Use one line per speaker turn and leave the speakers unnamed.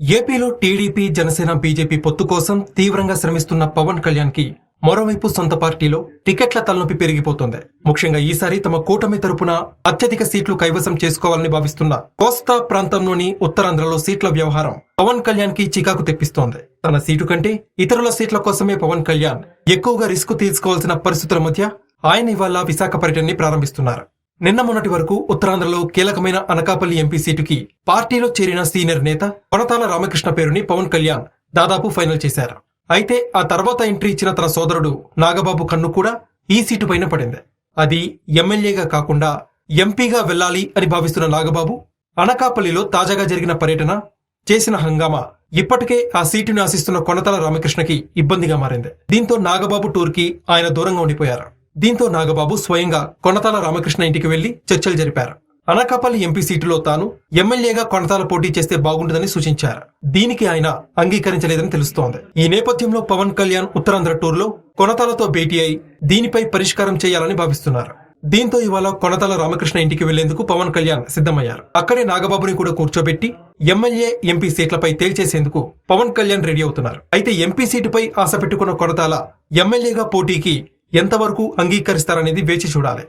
ఏపీలో TDP, Janasena, BJP పొత్తు కోసం తీవ్రంగా శ్రమిస్తున్న పవన్ కళ్యాణ్ కి మరోవైపు సొంత పార్టీలో టికెట్ల తలనొప్పి పెరిగిపోతోంది. ముఖ్యంగా ఈసారి తమ కూటమి తరపున అత్యధిక సీట్లు కైవసం చేసుకోవాలని భావిస్తున్న కోస్తా ప్రాంతంలోని ఉత్తరాంధ్రలో సీట్ల వ్యవహారం పవన్ కళ్యాణ్ కి చికాకు తెప్పిస్తోంది. తన సీటు కంటే ఇతరుల సీట్ల కోసమే పవన్ కళ్యాణ్ ఎక్కువగా రిస్క్ తీసుకోవాల్సిన పరిస్థితుల మధ్య ఆయన ఇవాళ విశాఖ పర్యటనని ప్రారంభిస్తున్నారు. నిన్న మొన్నటి వరకు ఉత్తరాంధ్రలో కీలకమైన అనకాపల్లి ఎంపీ సీటుకి పార్టీలో చేరిన సీనియర్ నేత కొనతాల రామకృష్ణ పేరుని పవన్ కళ్యాణ్ దాదాపు ఫైనల్ చేశారు. అయితే ఆ తర్వాత ఎంట్రీ ఇచ్చిన తన సోదరుడు నాగబాబు కన్ను కూడా ఈ సీటు పైన పడింది. అది ఎమ్మెల్యేగా కాకుండా ఎంపీగా వెళ్లాలి అని భావిస్తున్న నాగబాబు అనకాపల్లిలో తాజాగా జరిగిన పర్యటన చేసిన హంగామా ఇప్పటికే ఆ సీటుని ఆశిస్తున్న కొనతాల రామకృష్ణకి ఇబ్బందిగా మారింది. దీంతో నాగబాబు టూర్ కి ఆయన దూరంగా ఉండిపోయారు. దీంతో నాగబాబు స్వయంగా కొనతాల రామకృష్ణ ఇంటికి వెళ్లి చర్చలు జరిపారు. అనకాపల్లి ఎంపీ సీటులో తాను ఎమ్మెల్యేగా కొనతాల పోటీ చేస్తే బాగుంటుందని సూచించారు. దీనికి ఆయన అంగీకరించలేదని తెలుస్తోంది. ఈ నేపథ్యంలో పవన్ కళ్యాణ్ ఉత్తరాంధ్ర టూర్లో కొనతాలతో భేటీ అయి దీనిపై పరిష్కారం చేయాలని భావిస్తున్నారు. దీంతో ఇవాళ కొనతాల రామకృష్ణ ఇంటికి వెళ్లేందుకు పవన్ కళ్యాణ్ సిద్ధమయ్యారు. అక్కడే నాగబాబుని కూడా కూర్చోబెట్టి ఎమ్మెల్యే, ఎంపీ సీట్లపై తేల్చేసేందుకు పవన్ కళ్యాణ్ రెడీ అవుతున్నారు. అయితే ఎంపీ సీటుపై ఆశ పెట్టుకున్న కొనతాల ఎమ్మెల్యేగా పోటీకి ఎంతవరకు అంగీకరిస్తారనేది వేచి చూడాలి.